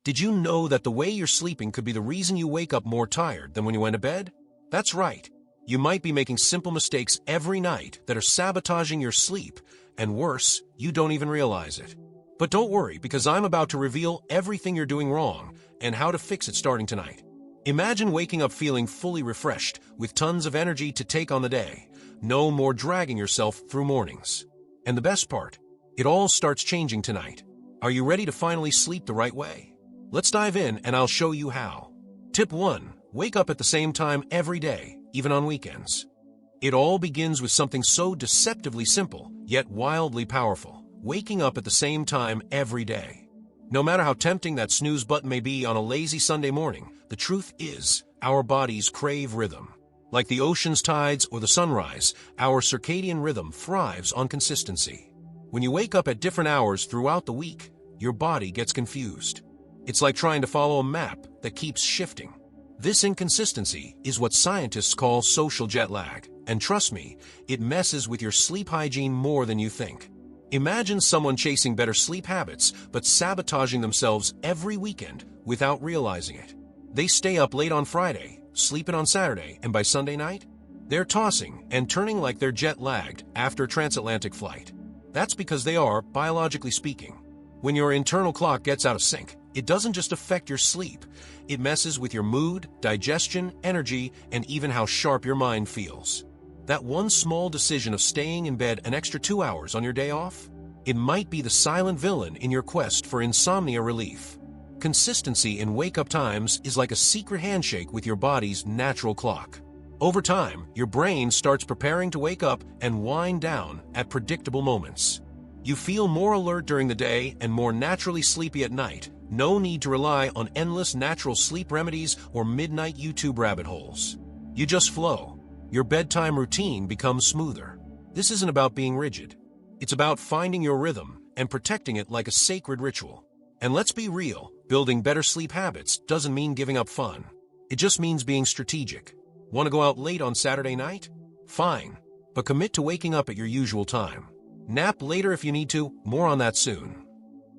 Did you know that the way you're sleeping could be the reason you wake up more tired than when you went to bed? That's right. You might be making simple mistakes every night that are sabotaging your sleep, and worse, you don't even realize it. But don't worry, because I'm about to reveal everything you're doing wrong and how to fix it starting tonight. Imagine waking up feeling fully refreshed, with tons of energy to take on the day. No more dragging yourself through mornings. And the best part, it all starts changing tonight. Are you ready to finally sleep the right way? Let's dive in and I'll show you how. Tip 1. Wake up at the same time every day, even on weekends. It all begins with something so deceptively simple, yet wildly powerful. Waking up at the same time every day. No matter how tempting that snooze button may be on a lazy Sunday morning, the truth is, our bodies crave rhythm. Like the ocean's tides or the sunrise, our circadian rhythm thrives on consistency. When you wake up at different hours throughout the week, your body gets confused. It's like trying to follow a map that keeps shifting. This inconsistency is what scientists call social jet lag, and trust me, it messes with your sleep hygiene more than you think. Imagine someone chasing better sleep habits but sabotaging themselves every weekend without realizing it. They stay up late on Friday, sleeping on Saturday, and by Sunday night, they're tossing and turning like they're jet-lagged after a transatlantic flight. That's because they are, biologically speaking. When your internal clock gets out of sync, it doesn't just affect your sleep. It messes with your mood, digestion, energy, and even how sharp your mind feels. That one small decision of staying in bed an extra 2 hours on your day off, it might be the silent villain in your quest for insomnia relief. Consistency in wake-up times is like a secret handshake with your body's natural clock. Over time, your brain starts preparing to wake up and wind down at predictable moments. You feel more alert during the day and more naturally sleepy at night. No need to rely on endless natural sleep remedies or midnight YouTube rabbit holes. You just flow. Your bedtime routine becomes smoother. This isn't about being rigid. It's about finding your rhythm and protecting it like a sacred ritual. And let's be real, building better sleep habits doesn't mean giving up fun. It just means being strategic. Want to go out late on Saturday night? Fine, but commit to waking up at your usual time. Nap later if you need to, more on that soon.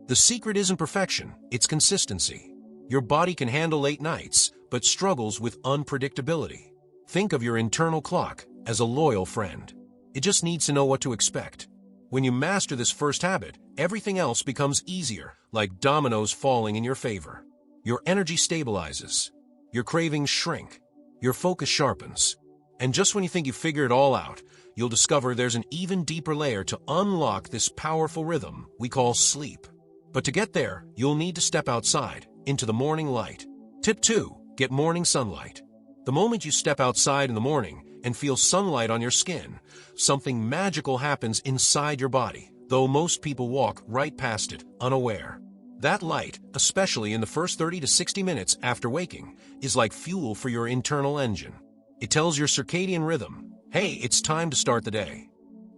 The secret isn't perfection, it's consistency. Your body can handle late nights, but struggles with unpredictability. Think of your internal clock as a loyal friend. It just needs to know what to expect. When you master this first habit, everything else becomes easier, like dominoes falling in your favor. Your energy stabilizes. Your cravings shrink. Your focus sharpens. And just when you think you figure it all out, you'll discover there's an even deeper layer to unlock this powerful rhythm we call sleep. But to get there, you'll need to step outside, into the morning light. Tip 2. Get morning sunlight. The moment you step outside in the morning and feel sunlight on your skin, something magical happens inside your body, though most people walk right past it, unaware. That light, especially in the first 30 to 60 minutes after waking, is like fuel for your internal engine. It tells your circadian rhythm, hey, it's time to start the day.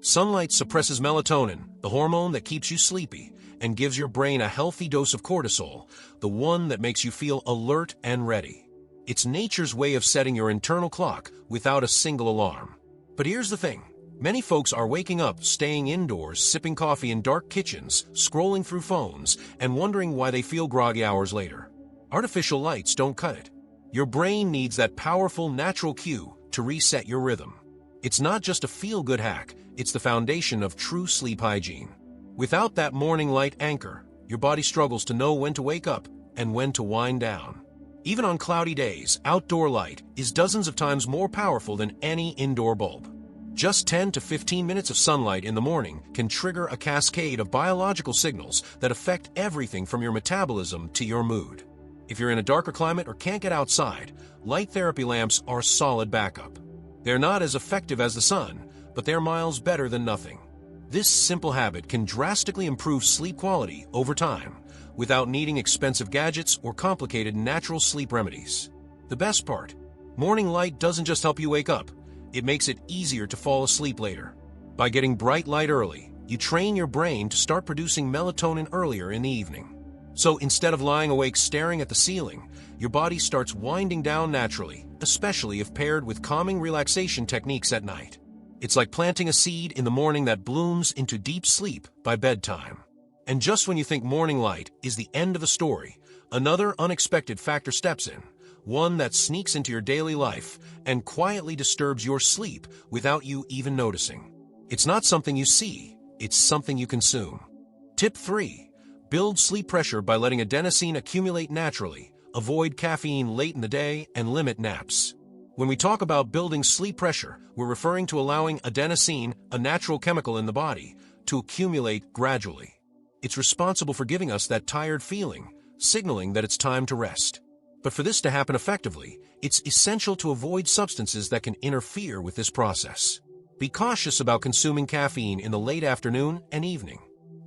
Sunlight suppresses melatonin, the hormone that keeps you sleepy, and gives your brain a healthy dose of cortisol, the one that makes you feel alert and ready. It's nature's way of setting your internal clock without a single alarm. But here's the thing. Many folks are waking up, staying indoors, sipping coffee in dark kitchens, scrolling through phones, and wondering why they feel groggy hours later. Artificial lights don't cut it. Your brain needs that powerful natural cue to reset your rhythm. It's not just a feel-good hack, it's the foundation of true sleep hygiene. Without that morning light anchor, your body struggles to know when to wake up and when to wind down. Even on cloudy days, outdoor light is dozens of times more powerful than any indoor bulb. Just 10 to 15 minutes of sunlight in the morning can trigger a cascade of biological signals that affect everything from your metabolism to your mood. If you're in a darker climate or can't get outside, light therapy lamps are a solid backup. They're not as effective as the sun, but they're miles better than nothing. This simple habit can drastically improve sleep quality over time, without needing expensive gadgets or complicated natural sleep remedies. The best part, morning light doesn't just help you wake up, it makes it easier to fall asleep later. By getting bright light early, you train your brain to start producing melatonin earlier in the evening. So instead of lying awake staring at the ceiling, your body starts winding down naturally, especially if paired with calming relaxation techniques at night. It's like planting a seed in the morning that blooms into deep sleep by bedtime. And just when you think morning light is the end of the story, another unexpected factor steps in, one that sneaks into your daily life and quietly disturbs your sleep without you even noticing. It's not something you see, it's something you consume. Tip 3. Build sleep pressure by letting adenosine accumulate naturally. Avoid caffeine late in the day and limit naps. When we talk about building sleep pressure, we're referring to allowing adenosine, a natural chemical in the body, to accumulate gradually. It's responsible for giving us that tired feeling, signaling that it's time to rest. But for this to happen effectively, it's essential to avoid substances that can interfere with this process. Be cautious about consuming caffeine in the late afternoon and evening.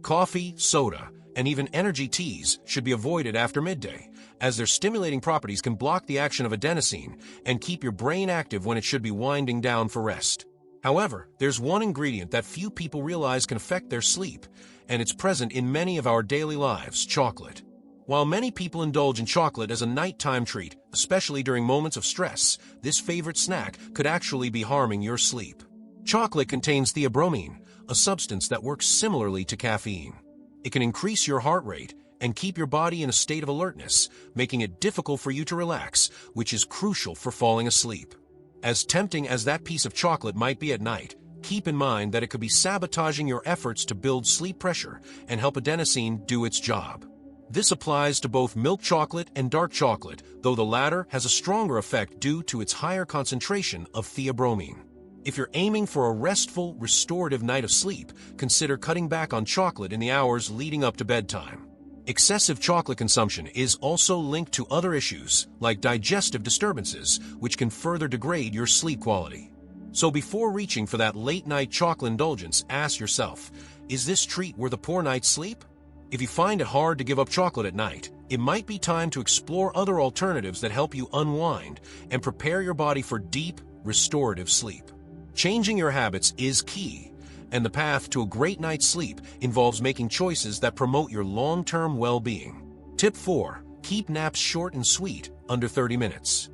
Coffee, soda, and even energy teas should be avoided after midday, as their stimulating properties can block the action of adenosine and keep your brain active when it should be winding down for rest. However, there's one ingredient that few people realize can affect their sleep, and it's present in many of our daily lives: chocolate. While many people indulge in chocolate as a nighttime treat, especially during moments of stress, this favorite snack could actually be harming your sleep. Chocolate contains theobromine, a substance that works similarly to caffeine. It can increase your heart rate and keep your body in a state of alertness, making it difficult for you to relax, which is crucial for falling asleep. As tempting as that piece of chocolate might be at night, keep in mind that it could be sabotaging your efforts to build sleep pressure and help adenosine do its job. This applies to both milk chocolate and dark chocolate, though the latter has a stronger effect due to its higher concentration of theobromine. If you're aiming for a restful, restorative night of sleep, consider cutting back on chocolate in the hours leading up to bedtime. Excessive chocolate consumption is also linked to other issues, like digestive disturbances, which can further degrade your sleep quality. So before reaching for that late-night chocolate indulgence, ask yourself, is this treat worth a poor night's sleep? If you find it hard to give up chocolate at night, it might be time to explore other alternatives that help you unwind and prepare your body for deep, restorative sleep. Changing your habits is key, and the path to a great night's sleep involves making choices that promote your long-term well-being. Tip 4. Keep naps short and sweet, under 30 minutes.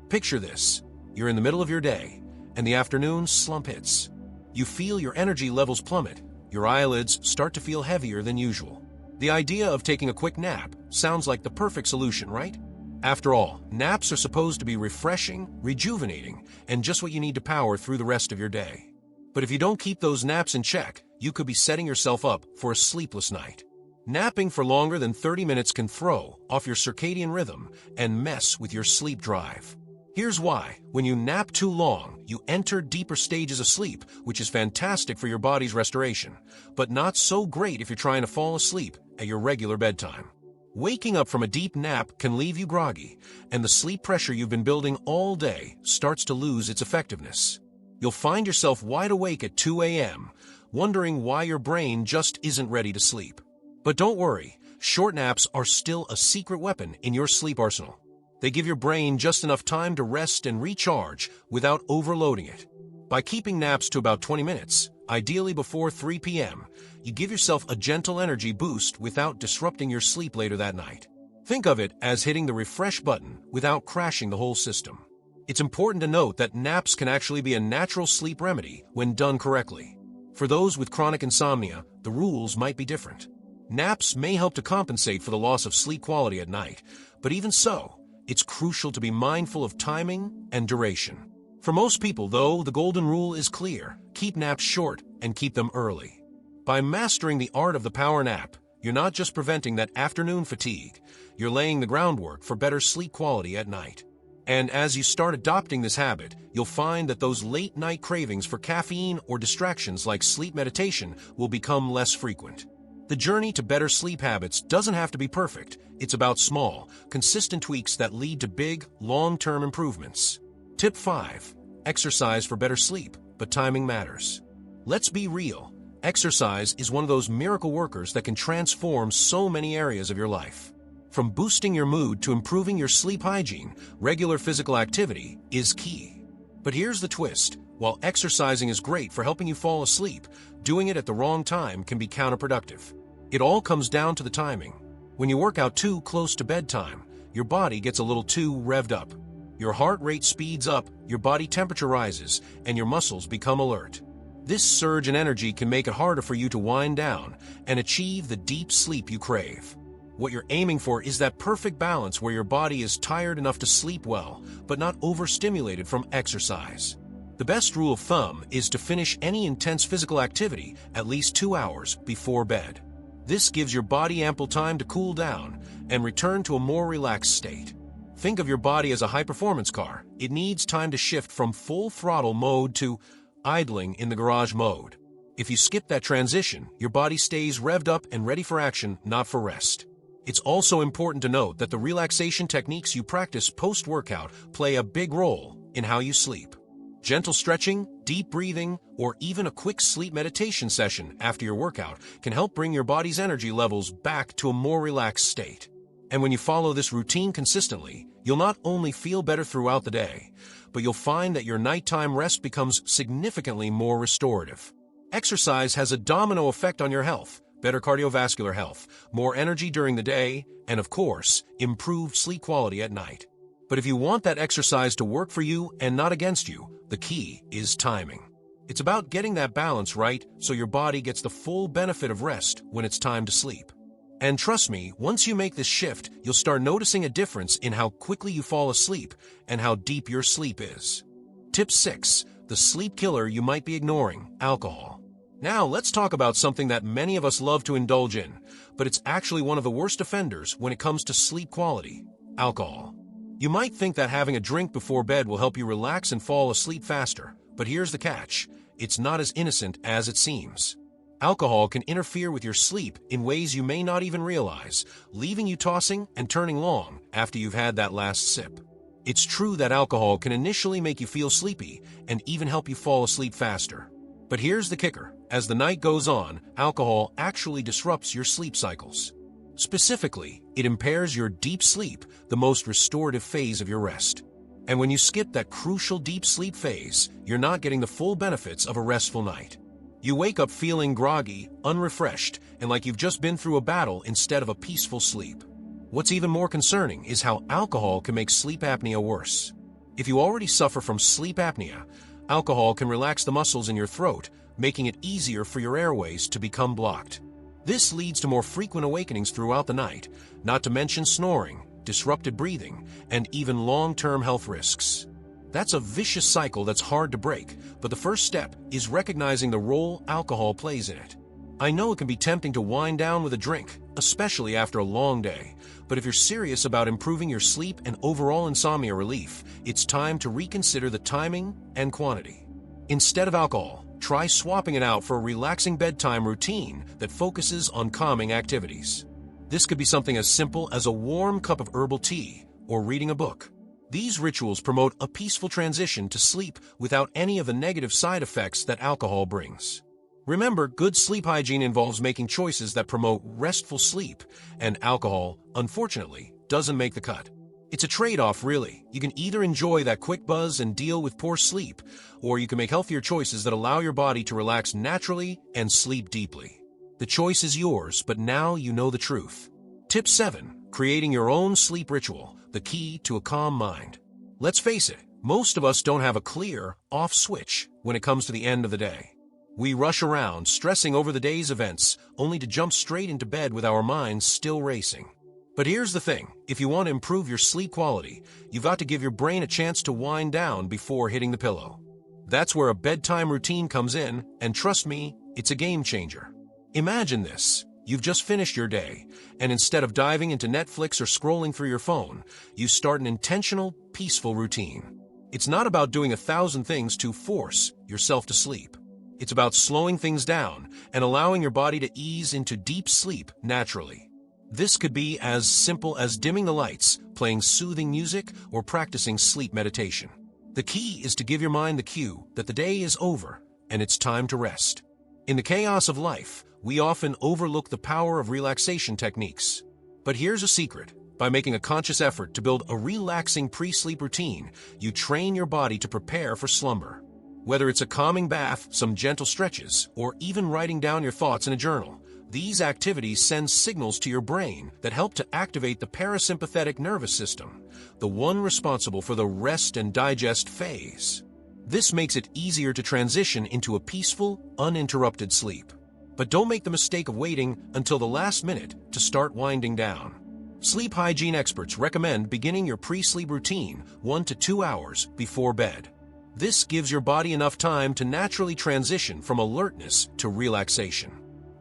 Picture this. You're in the middle of your day, and the afternoon slump hits. You feel your energy levels plummet. Your eyelids start to feel heavier than usual. The idea of taking a quick nap sounds like the perfect solution, right? After all, naps are supposed to be refreshing, rejuvenating, and just what you need to power through the rest of your day. But if you don't keep those naps in check, you could be setting yourself up for a sleepless night. Napping for longer than 30 minutes can throw off your circadian rhythm and mess with your sleep drive. Here's why. When you nap too long, you enter deeper stages of sleep, which is fantastic for your body's restoration, but not so great if you're trying to fall asleep at your regular bedtime. Waking up from a deep nap can leave you groggy, and the sleep pressure you've been building all day starts to lose its effectiveness. You'll find yourself wide awake at 2 a.m., wondering why your brain just isn't ready to sleep. But don't worry, short naps are still a secret weapon in your sleep arsenal. They give your brain just enough time to rest and recharge without overloading it. By keeping naps to about 20 minutes, ideally before 3 p.m., you give yourself a gentle energy boost without disrupting your sleep later that night. Think of it as hitting the refresh button without crashing the whole system. It's important to note that naps can actually be a natural sleep remedy when done correctly. For those with chronic insomnia, the rules might be different. Naps may help to compensate for the loss of sleep quality at night, but even so, it's crucial to be mindful of timing and duration. For most people, though, the golden rule is clear: keep naps short and keep them early. By mastering the art of the power nap, you're not just preventing that afternoon fatigue, you're laying the groundwork for better sleep quality at night. And as you start adopting this habit, you'll find that those late-night cravings for caffeine or distractions like sleep meditation will become less frequent. The journey to better sleep habits doesn't have to be perfect. It's about small, consistent tweaks that lead to big, long-term improvements. Tip 5. Exercise for better sleep, but timing matters. Let's be real. Exercise is one of those miracle workers that can transform so many areas of your life. From boosting your mood to improving your sleep hygiene, regular physical activity is key. But here's the twist. While exercising is great for helping you fall asleep, doing it at the wrong time can be counterproductive. It all comes down to the timing. When you work out too close to bedtime, your body gets a little too revved up. Your heart rate speeds up, your body temperature rises, and your muscles become alert. This surge in energy can make it harder for you to wind down and achieve the deep sleep you crave. What you're aiming for is that perfect balance where your body is tired enough to sleep well, but not overstimulated from exercise. The best rule of thumb is to finish any intense physical activity at least 2 hours before bed. This gives your body ample time to cool down and return to a more relaxed state. Think of your body as a high-performance car. It needs time to shift from full throttle mode to idling in the garage mode. If you skip that transition, your body stays revved up and ready for action, not for rest. It's also important to note that the relaxation techniques you practice post-workout play a big role in how you sleep. Gentle stretching, deep breathing, or even a quick sleep meditation session after your workout can help bring your body's energy levels back to a more relaxed state. And when you follow this routine consistently, you'll not only feel better throughout the day, but you'll find that your nighttime rest becomes significantly more restorative. Exercise has a domino effect on your health: better cardiovascular health, more energy during the day, and of course, improved sleep quality at night. But if you want that exercise to work for you and not against you, the key is timing. It's about getting that balance right so your body gets the full benefit of rest when it's time to sleep. And trust me, once you make this shift, you'll start noticing a difference in how quickly you fall asleep and how deep your sleep is. Tip 6. The sleep killer you might be ignoring: alcohol. Now let's talk about something that many of us love to indulge in, but it's actually one of the worst offenders when it comes to sleep quality: alcohol. You might think that having a drink before bed will help you relax and fall asleep faster, but here's the catch: it's not as innocent as it seems. Alcohol can interfere with your sleep in ways you may not even realize, leaving you tossing and turning long after you've had that last sip. It's true that alcohol can initially make you feel sleepy and even help you fall asleep faster. But here's the kicker: as the night goes on, alcohol actually disrupts your sleep cycles. Specifically, it impairs your deep sleep, the most restorative phase of your rest. And when you skip that crucial deep sleep phase, you're not getting the full benefits of a restful night. You wake up feeling groggy, unrefreshed, and like you've just been through a battle instead of a peaceful sleep. What's even more concerning is how alcohol can make sleep apnea worse. If you already suffer from sleep apnea, alcohol can relax the muscles in your throat, making it easier for your airways to become blocked. This leads to more frequent awakenings throughout the night, not to mention snoring, disrupted breathing, and even long-term health risks. That's a vicious cycle that's hard to break, but the first step is recognizing the role alcohol plays in it. I know it can be tempting to wind down with a drink, especially after a long day, but if you're serious about improving your sleep and overall insomnia relief, it's time to reconsider the timing and quantity. Instead of alcohol, try swapping it out for a relaxing bedtime routine that focuses on calming activities. This could be something as simple as a warm cup of herbal tea or reading a book. These rituals promote a peaceful transition to sleep without any of the negative side effects that alcohol brings. Remember, good sleep hygiene involves making choices that promote restful sleep, and alcohol, unfortunately, doesn't make the cut. It's a trade-off, really. You can either enjoy that quick buzz and deal with poor sleep, or you can make healthier choices that allow your body to relax naturally and sleep deeply. The choice is yours, but now you know the truth. Tip 7. Creating your own sleep ritual, the key to a calm mind. Let's face it, most of us don't have a clear, off switch when it comes to the end of the day. We rush around, stressing over the day's events, only to jump straight into bed with our minds still racing. But here's the thing: if you want to improve your sleep quality, you've got to give your brain a chance to wind down before hitting the pillow. That's where a bedtime routine comes in, and trust me, it's a game changer. Imagine this: you've just finished your day, and instead of diving into Netflix or scrolling through your phone, you start an intentional, peaceful routine. It's not about doing 1,000 things to force yourself to sleep. It's about slowing things down and allowing your body to ease into deep sleep naturally. This could be as simple as dimming the lights, playing soothing music, or practicing sleep meditation. The key is to give your mind the cue that the day is over and it's time to rest. In the chaos of life, we often overlook the power of relaxation techniques. But here's a secret: by making a conscious effort to build a relaxing pre-sleep routine, you train your body to prepare for slumber. Whether it's a calming bath, some gentle stretches, or even writing down your thoughts in a journal, these activities send signals to your brain that help to activate the parasympathetic nervous system, the one responsible for the rest and digest phase. This makes it easier to transition into a peaceful, uninterrupted sleep. But don't make the mistake of waiting until the last minute to start winding down. Sleep hygiene experts recommend beginning your pre-sleep routine 1 to 2 hours before bed. This gives your body enough time to naturally transition from alertness to relaxation.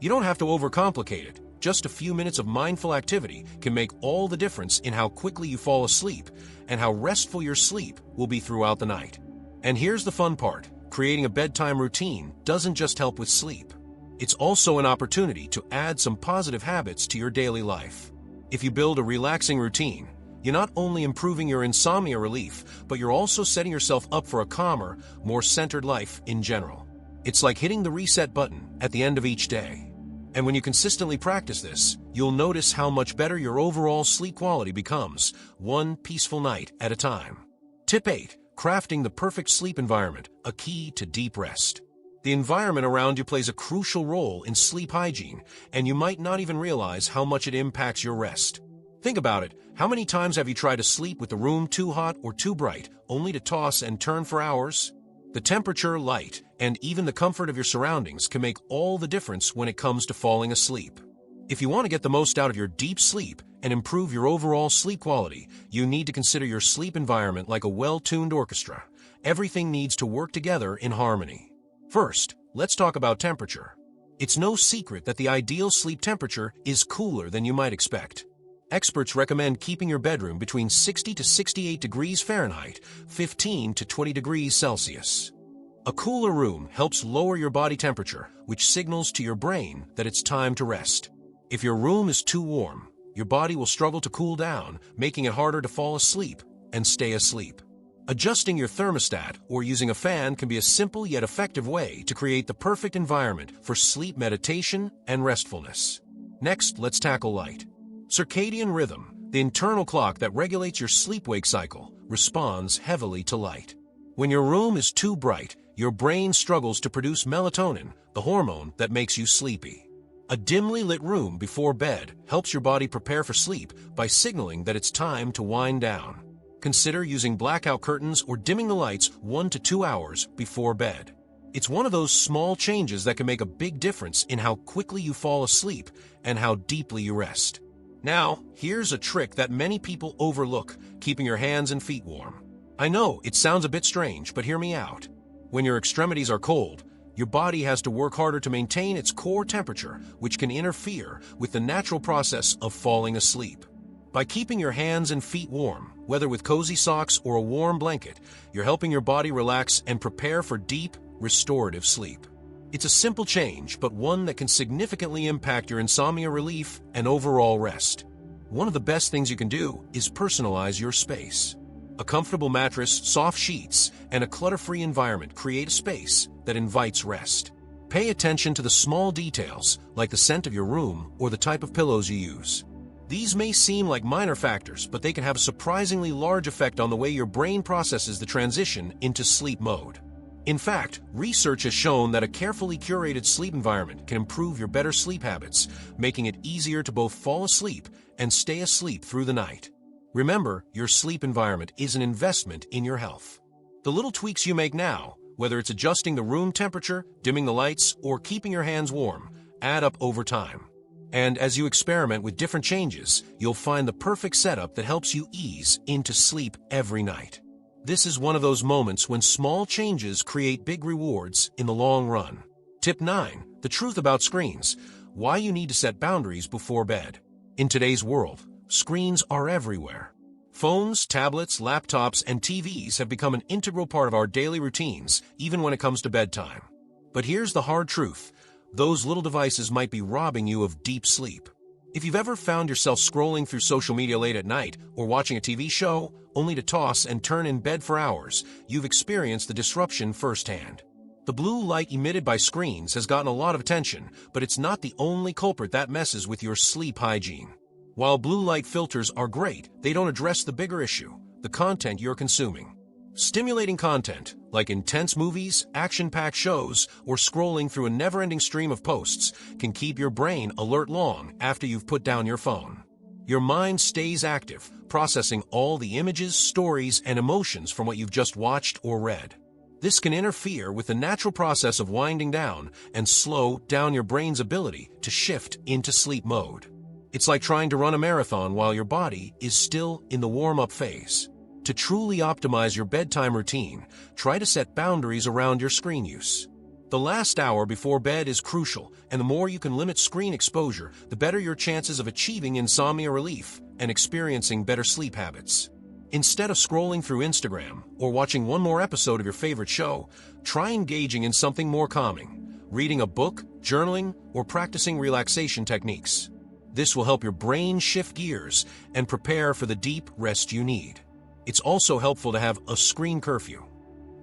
You don't have to overcomplicate it. Just a few minutes of mindful activity can make all the difference in how quickly you fall asleep and how restful your sleep will be throughout the night. And here's the fun part. Creating a bedtime routine doesn't just help with sleep. It's also an opportunity to add some positive habits to your daily life. If you build a relaxing routine, you're not only improving your insomnia relief, but you're also setting yourself up for a calmer, more centered life in general. It's like hitting the reset button at the end of each day. And when you consistently practice this, you'll notice how much better your overall sleep quality becomes, one peaceful night at a time. Tip 8. Crafting the perfect sleep environment, a key to deep rest. The environment around you plays a crucial role in sleep hygiene, and you might not even realize how much it impacts your rest. Think about it. How many times have you tried to sleep with the room too hot or too bright, only to toss and turn for hours? The temperature, light, and even the comfort of your surroundings can make all the difference when it comes to falling asleep. If you want to get the most out of your deep sleep and improve your overall sleep quality, you need to consider your sleep environment like a well-tuned orchestra. Everything needs to work together in harmony. First, let's talk about temperature. It's no secret that the ideal sleep temperature is cooler than you might expect. Experts recommend keeping your bedroom between 60 to 68 degrees Fahrenheit, 15 to 20 degrees Celsius. A cooler room helps lower your body temperature, which signals to your brain that it's time to rest. If your room is too warm, your body will struggle to cool down, making it harder to fall asleep and stay asleep. Adjusting your thermostat or using a fan can be a simple yet effective way to create the perfect environment for sleep meditation and restfulness. Next, let's tackle light. Circadian rhythm, the internal clock that regulates your sleep-wake cycle, responds heavily to light. When your room is too bright, your brain struggles to produce melatonin, the hormone that makes you sleepy. A dimly lit room before bed helps your body prepare for sleep by signaling that it's time to wind down. Consider using blackout curtains or dimming the lights 1 to 2 hours before bed. It's one of those small changes that can make a big difference in how quickly you fall asleep and how deeply you rest. Now, here's a trick that many people overlook, keeping your hands and feet warm. I know it sounds a bit strange, but hear me out. When your extremities are cold, your body has to work harder to maintain its core temperature, which can interfere with the natural process of falling asleep. By keeping your hands and feet warm, whether with cozy socks or a warm blanket, you're helping your body relax and prepare for deep, restorative sleep. It's a simple change, but one that can significantly impact your insomnia relief and overall rest. One of the best things you can do is personalize your space. A comfortable mattress, soft sheets, and a clutter-free environment create a space that invites rest. Pay attention to the small details, like the scent of your room or the type of pillows you use. These may seem like minor factors, but they can have a surprisingly large effect on the way your brain processes the transition into sleep mode. In fact, research has shown that a carefully curated sleep environment can improve your better sleep habits, making it easier to both fall asleep and stay asleep through the night. Remember, your sleep environment is an investment in your health. The little tweaks you make now, whether it's adjusting the room temperature, dimming the lights, or keeping your hands warm, add up over time. And as you experiment with different changes, you'll find the perfect setup that helps you ease into sleep every night. This is one of those moments when small changes create big rewards in the long run. Tip 9. The truth about screens. Why you need to set boundaries before bed. In today's world, screens are everywhere. Phones, tablets, laptops, and TVs have become an integral part of our daily routines, even when it comes to bedtime. But here's the hard truth. Those little devices might be robbing you of deep sleep. If you've ever found yourself scrolling through social media late at night or watching a TV show, only to toss and turn in bed for hours, you've experienced the disruption firsthand. The blue light emitted by screens has gotten a lot of attention, but it's not the only culprit that messes with your sleep hygiene. While blue light filters are great, they don't address the bigger issue, the content you're consuming. Stimulating content, like intense movies, action-packed shows, or scrolling through a never-ending stream of posts, can keep your brain alert long after you've put down your phone. Your mind stays active, processing all the images, stories, and emotions from what you've just watched or read. This can interfere with the natural process of winding down and slow down your brain's ability to shift into sleep mode. It's like trying to run a marathon while your body is still in the warm-up phase. To truly optimize your bedtime routine, try to set boundaries around your screen use. The last hour before bed is crucial, and the more you can limit screen exposure, the better your chances of achieving insomnia relief and experiencing better sleep habits. Instead of scrolling through Instagram or watching one more episode of your favorite show, try engaging in something more calming, reading a book, journaling, or practicing relaxation techniques. This will help your brain shift gears and prepare for the deep rest you need. It's also helpful to have a screen curfew.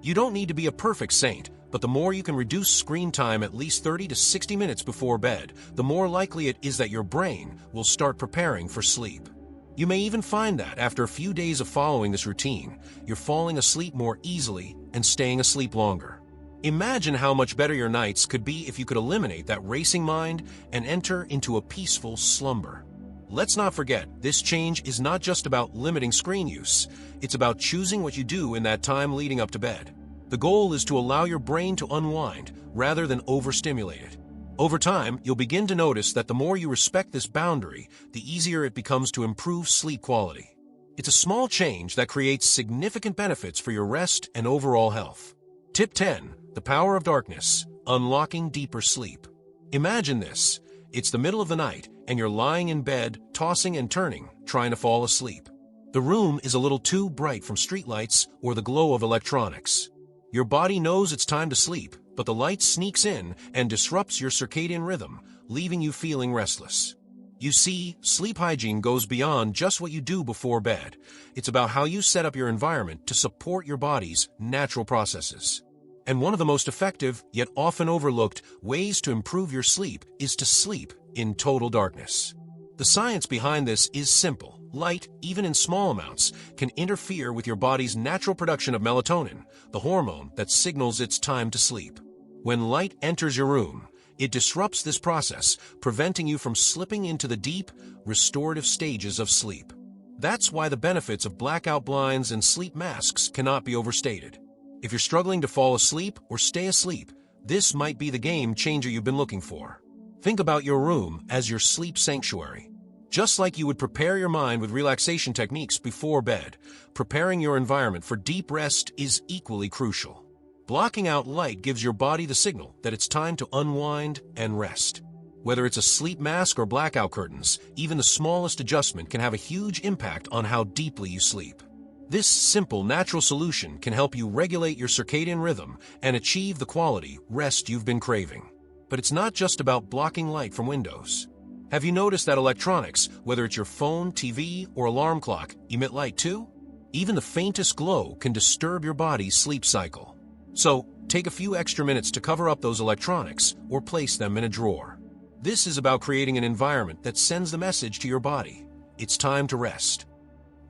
You don't need to be a perfect saint, but the more you can reduce screen time at least 30 to 60 minutes before bed, the more likely it is that your brain will start preparing for sleep. You may even find that after a few days of following this routine, you're falling asleep more easily and staying asleep longer. Imagine how much better your nights could be if you could eliminate that racing mind and enter into a peaceful slumber. Let's not forget, this change is not just about limiting screen use. It's about choosing what you do in that time leading up to bed. The goal is to allow your brain to unwind rather than overstimulate it. Over time, you'll begin to notice that the more you respect this boundary, the easier it becomes to improve sleep quality. It's a small change that creates significant benefits for your rest and overall health. Tip 10. The power of darkness. Unlocking deeper sleep. Imagine this. It's the middle of the night, and you're lying in bed, tossing and turning, trying to fall asleep. The room is a little too bright from streetlights or the glow of electronics. Your body knows it's time to sleep, but the light sneaks in and disrupts your circadian rhythm, leaving you feeling restless. You see, sleep hygiene goes beyond just what you do before bed. It's about how you set up your environment to support your body's natural processes. And one of the most effective, yet often overlooked, ways to improve your sleep is to sleep in total darkness. The science behind this is simple. Light, even in small amounts, can interfere with your body's natural production of melatonin, the hormone that signals it's time to sleep. When light enters your room, it disrupts this process, preventing you from slipping into the deep, restorative stages of sleep. That's why the benefits of blackout blinds and sleep masks cannot be overstated. If you're struggling to fall asleep or stay asleep, this might be the game changer you've been looking for. Think about your room as your sleep sanctuary. Just like you would prepare your mind with relaxation techniques before bed, preparing your environment for deep rest is equally crucial. Blocking out light gives your body the signal that it's time to unwind and rest. Whether it's a sleep mask or blackout curtains, even the smallest adjustment can have a huge impact on how deeply you sleep. This simple, natural solution can help you regulate your circadian rhythm and achieve the quality rest you've been craving. But it's not just about blocking light from windows. Have you noticed that electronics, whether it's your phone, TV, or alarm clock, emit light too? Even the faintest glow can disturb your body's sleep cycle. So, take a few extra minutes to cover up those electronics or place them in a drawer. This is about creating an environment that sends the message to your body. It's time to rest.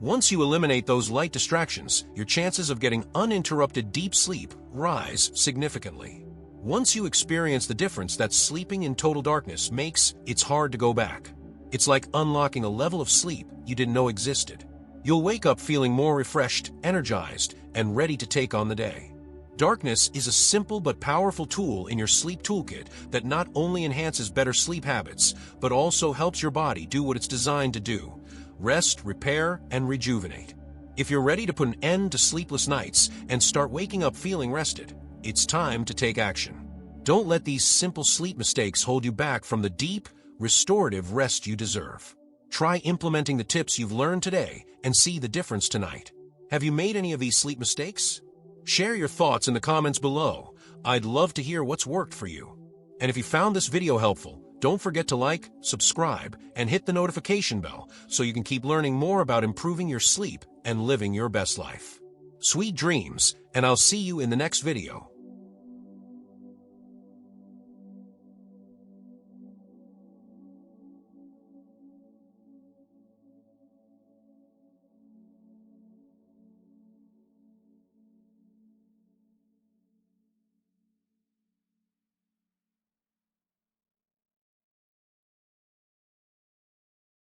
Once you eliminate those light distractions, your chances of getting uninterrupted deep sleep rise significantly. Once you experience the difference that sleeping in total darkness makes, it's hard to go back. It's like unlocking a level of sleep you didn't know existed. You'll wake up feeling more refreshed, energized, and ready to take on the day. Darkness is a simple but powerful tool in your sleep toolkit that not only enhances better sleep habits, but also helps your body do what it's designed to do: rest, repair, and rejuvenate. If you're ready to put an end to sleepless nights and start waking up feeling rested, it's time to take action. Don't let these simple sleep mistakes hold you back from the deep, restorative rest you deserve. Try implementing the tips you've learned today and see the difference tonight. Have you made any of these sleep mistakes? Share your thoughts in the comments below. I'd love to hear what's worked for you. And if you found this video helpful, don't forget to like, subscribe, and hit the notification bell so you can keep learning more about improving your sleep and living your best life. Sweet dreams, and I'll see you in the next video.